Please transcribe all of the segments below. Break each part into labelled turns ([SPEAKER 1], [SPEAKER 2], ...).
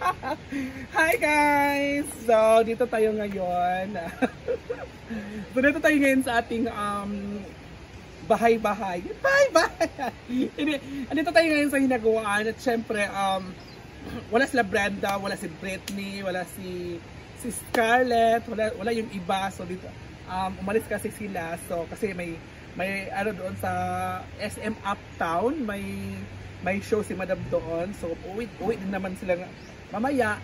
[SPEAKER 1] Hi guys! So, dito tayo ngayon. So, dito tayo ngayon sa ating bahay-bahay. Bahay-bahay! Andito tayo ngayon sa Hinaguan. At syempre, wala sila Brenda, wala si Britney, wala si Scarlett, wala yung iba. So, dito, umalis kasi sila. So, kasi may ano doon sa SM Uptown, may show si Madam doon. So, uwi din naman sila mamaya.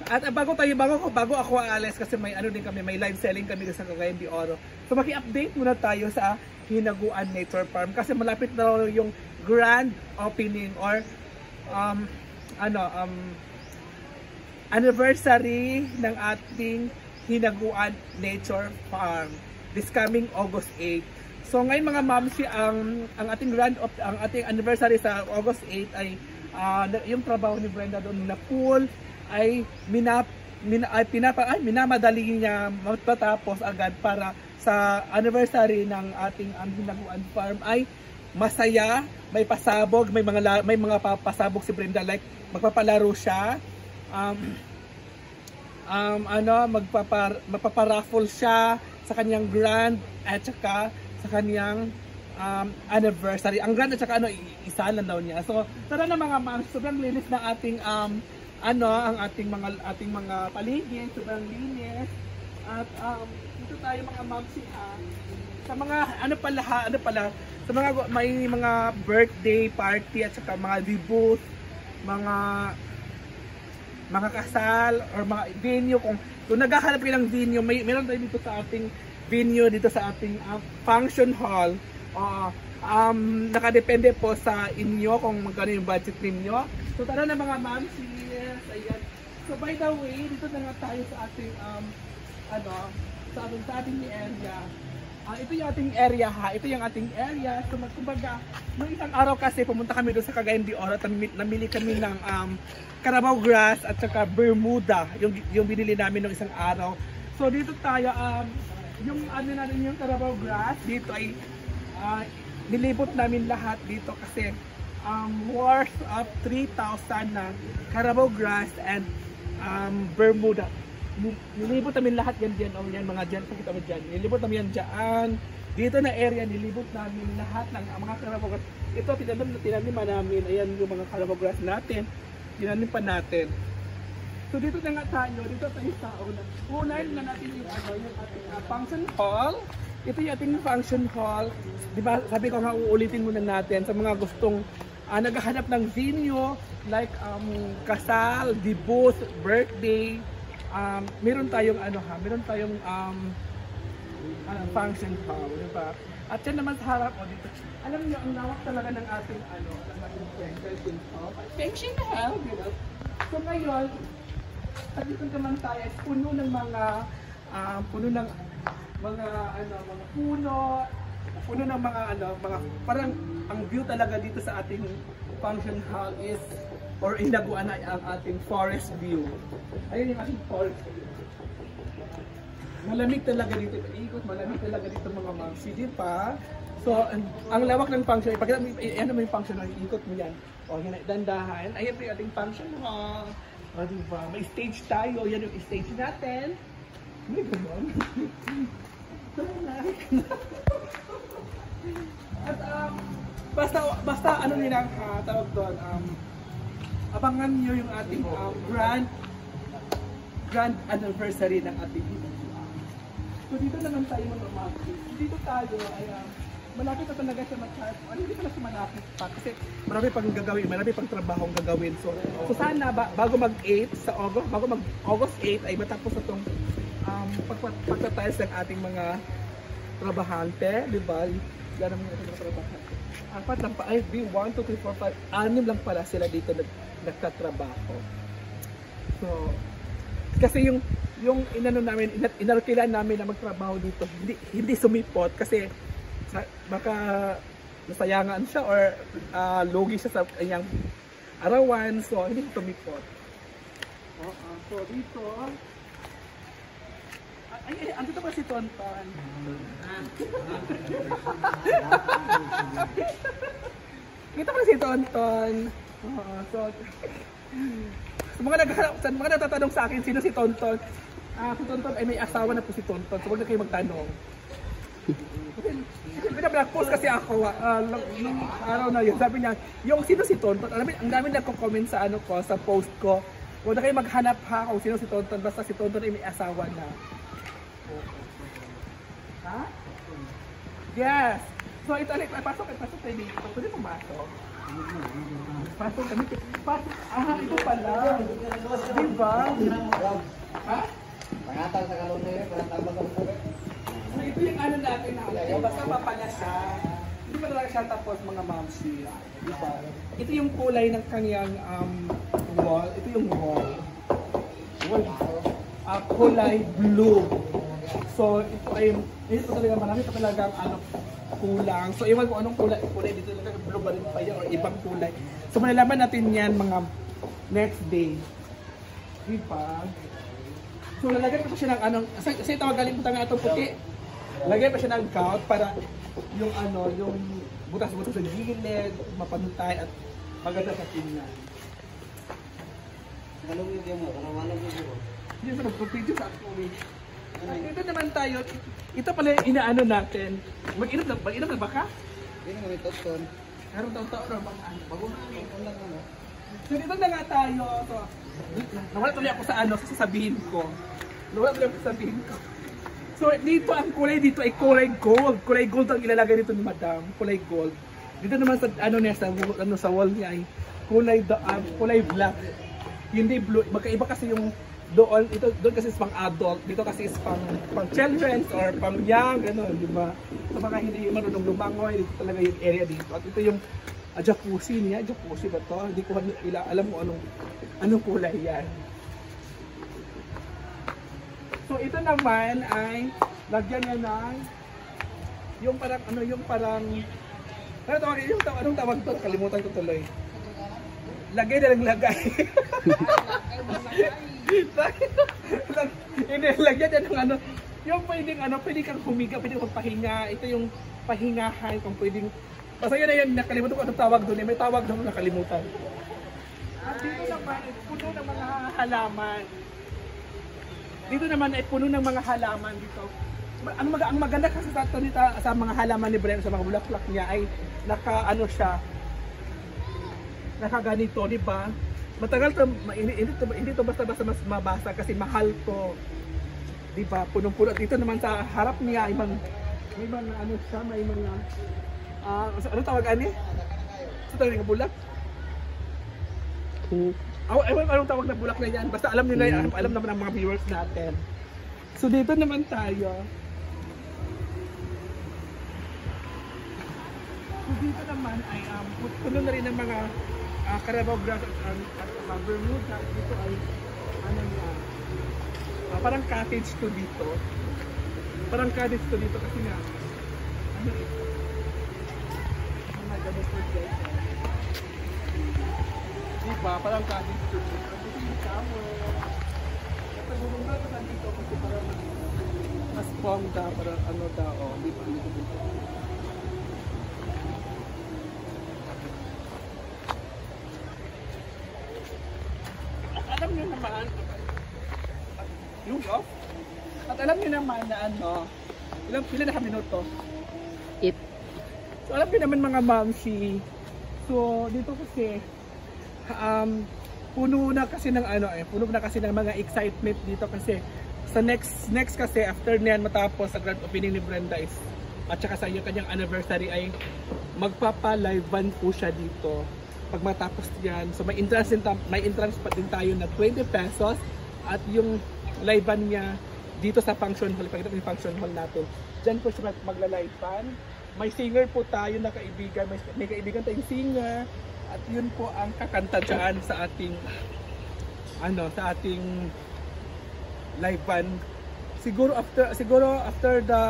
[SPEAKER 1] At bago ako aalis kasi may ano din kami, may live selling kami sa Cagayan de Oro. So maki-update muna tayo sa Hinaguan Nature Farm kasi malapit na yung grand opening or anniversary ng ating Hinaguan Nature Farm this coming August 8. So ngayon mga mamsi, ang ating anniversary sa August 8 ay yung trabaho ni Brenda doon na pool ay minamadali niya matapos agad para sa anniversary ng ating Hinaguan Farm ay masaya, may pasabog, may mga pasabog si Brenda, like magpapalaro siya, magpaparaffle siya sa kanyang grand at saka sa kanyang anniversary. Ang grand at saka isa lang daw niya. So tara na mga ma'am, sobrang linis ng ating ang ating mga paligid, sobrang linis. At dito tayo mga ma'am sa mga sa mga may mga birthday party at saka mga debut, mga kasal or mga venue, kung naghahanap kayo ng venue, meron tayo dito sa ating venue, dito sa ating function hall. Nakadepende po sa inyo kung magkano yung budget ninyo. So tara na mga mamsis. Ayan. So by the way, dito na nga tayo sa ating sa ating area. Ito yung ating area ha. Ito yung ating area. So kumbaga, noong isang araw kasi pumunta kami doon sa Cagayan de Oro at namili kami ng Carabao grass at saka Bermuda, yung binili namin noong isang araw. So dito tayo yung natin yung Carabao grass dito ay nilibot namin lahat dito kasi worth of 3,000 na Carabao grass and Bermuda. Nilibot namin lahat yan mga dyan, pakita mo dyan. Nilibot namin yan dyan. Dito na area, nilibot namin lahat ng mga Carabao grass. Ito, tinaniman namin. Ayan yung mga Carabao grass natin. Tinanim pa natin. So dito na nga tayo, dito tayo sa unahin na natin yung ating function hall. Ito yung ating function hall. Diba, sabi ko nga uulitin muna natin sa mga gustong naghahanap ng venue like kasal, debut, birthday. Meron tayong function hall, diba? At yan naman sa harap dito. Alam niyo ang lawak talaga ng ating function hall. Function hall, diba? So ngayon, dito naman tayo ay puno ng mga puno ng parang ang view talaga dito sa ating function hall is or Hinaguan ay ang ating forest view. Ayun yung ating forest view. Malamig talaga dito, malamig talaga dito mga mamsi, di pa? So ang lawak ng function, ipakita mo, ano mo yung function hall, ikot mo yan. O dandahan, ayan po yung ating function hall. O diba, may stage tayo, yan yung stage natin. May gano'n. At basta ano nilang tawag doon, abangan nyo yung ating grand anniversary ng ating Hinaguan. So dito naman tayo mga mamsis. Dito tayo ay malapit na talaga siya hindi pala siya malapit pa kasi marami pang gagawin, marami pang trabahong gagawin. So sana bago mag-8 sa August, bago mag-August 8 ay matapos na itong pagtatiles ng ating mga trabahante, di ba? Yan ang mga trabahante. Apat lang pa, ay 1, 2, 3, 4, 5, 6 lang pala sila dito nagtatrabaho. So, kasi yung inarkilan namin na magtrabaho dito, hindi sumipot kasi baka nasayangan siya or logi siya sa kanyang arawan, so hindi sumipot. So dito, andito pa si Tonton. Kita pa si Tonton. So, sa mga nagtatanong sa akin, sino si Tonton? Si Tonton ay may asawa na po si Tonton. So, huwag na kayo magtanong. Pinag-post kasi ako nung araw na yun. Sabi niya, yung sino si Tonton? Ang dami nagko-comment sa ano ko, sa post ko. Huwag na kayo maghanap ha kung sino si Tonton. Basta si Tonton ay may asawa na. Ha? Yes! So ito ulit, pasok tayo dito. Pwede pumasok. Pasok kami. Pasok. Ito pala. Diba? Ha?
[SPEAKER 2] Pangatang sa kalunay, pangatang sa kalunay.
[SPEAKER 1] So ito yung ano natin na basta papala siya. Hindi pa talaga siya tapos mga mamsi. Diba? Ito yung kulay ng kanyang wall. Ito yung wall. Kulay blue. So ito talaga marami pa talagang kulang. So iwan ko anong kulay dito talaga blue ba rin pa yan or ibang kulay. So malalaman natin yan mga next day. Diba? So lalagyan pa siya ng kasi tawagalin po tayo itong puti. Lagyan pa siya ng gout para yung yung butas-butas sa gilid, mapantay at maganda sa tingnan.
[SPEAKER 2] Kalungin din mo, kanawalan din mo.
[SPEAKER 1] Hindi sa mag-video sa actually. Ito naman tayo, ito pala yung inaano natin. Mag-inom na ba ka?
[SPEAKER 2] Hindi nga may Tonton.
[SPEAKER 1] Meron taon-taon na mga
[SPEAKER 2] Bagong lang ano.
[SPEAKER 1] So dito na nga tayo. So, nawala tuloy ako sa sasabihin ko. So dito ang kulay dito ay kulay gold. Kulay gold ang ilalagay dito ni Madam. Kulay gold. Dito naman sa sa wall niya ay kulay black. Hindi blue. Magkaiba kasi yung doon kasi is pang adult, dito kasi is pang children or pang young, gano'n, di ba? So baka hindi marunong lumangoy, dito talaga yung area dito. At ito yung jacuzzi niya, jacuzzi ba to? Hindi ko alam mo anong kulay yan. So ito naman ay lagyan niya ng yung parang anong tawag to? Kalimutan ko tuloy. Lagay na lang lagay. Hindi, lagyan yan ng yung pwedeng pwede kang humiga, pwede kang pahinga. Ito yung pahingahan kung pwedeng, basta yun na yan, nakalimutan ko anong tawag doon. May tawag doon, nakalimutan. At dito naman, puno ng mga halaman. Dito naman ay puno ng mga halaman dito. Ang maganda kasi sa mga halaman ni Brenda, sa mga bulaklak niya ay nakaganito, di ba? Matagal to, hindi to basta-basta mas mabasa kasi mahal to. Di ba? Punong-puno. Dito naman sa harap niya may mga ano tawag ani? Sa tawag ng bulak? Anong tawag na bulak na yan? Basta alam niyo na yan, alam naman ng mga viewers natin. So dito naman tayo. So dito naman ay puno na rin ng mga Carabao grass at Bermuda. Dito ay parang cottage to dito. Parang cottage to dito kasi nga ganito guys. Diba? Parang cottage to dito. Dito yung shower. At nagulong na dito kasi parang mas bongga, parang diba? Dito. Alam niyo naman, at alam niyo naman na ilan na minuto?
[SPEAKER 3] 8.
[SPEAKER 1] So alam niyo naman mga mamsi, so dito kasi puno na kasi ng mga excitement dito kasi sa next kasi after niyan matapos sa grand opening ni Brenda is at saka sa kanyang anniversary ay magpapa-live band po siya dito. Pag matapos yan, so may entrance pa din tayo na 20 pesos at yung live band niya dito sa function hall, pakita ko yung function hall natin. Diyan po siya magla-live band. May singer po tayo na kaibigan, may kaibigan tayong singer at yun po ang kakanta dyan sa ating live band. Siguro after the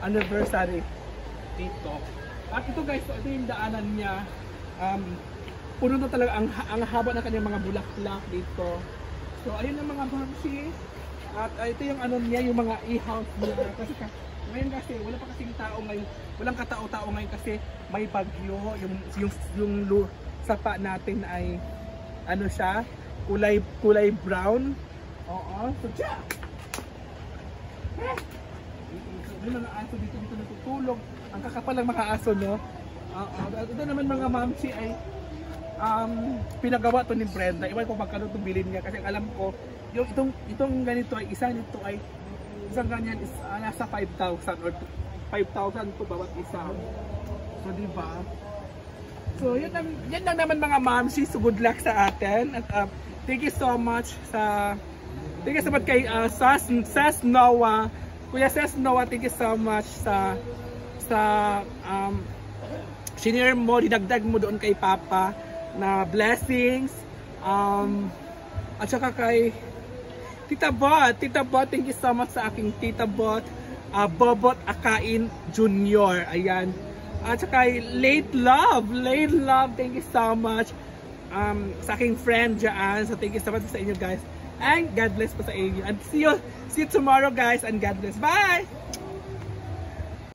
[SPEAKER 1] anniversary dito. At ito guys, ito yung daanan niya. Puno na talaga ang haba ng kanyang mga bulaklak dito. So ayun ang mga mamsi. At ito yung niya, yung mga e-house niya. Kasi ngayon kasi wala pa kasing tao ngayon. Walang katao-tao ngayon kasi may bagyo. Yung sapa natin ay ano siya, kulay brown. Oo, so siya. May mga aso dito natutulog. Ang kakapal ng mga aso, no? Ito naman mga mamsi ay pinagawa to ni Brenda. Iwan ko magkano itong bilhin niya kasi alam ko yung itong ganito ay isang ganyan is nasa 5,000 or 5,000 to bawat isa. So diba? So yan lang naman mga mamsi. So good luck sa atin at thank you so much kay Sas Noah. Kuya Sas Noah, thank you so much sa senior mo, dinagdag mo doon kay Papa na blessings. At saka kay Tita Bot, thank you so much sa aking Tita Bot, Bobot Akain Jr. Ayan. At saka kay Late Love, thank you so much sa aking friend dyan. So thank you so much sa inyo guys. And God bless po sa inyo. And see you tomorrow guys, and God bless. Bye!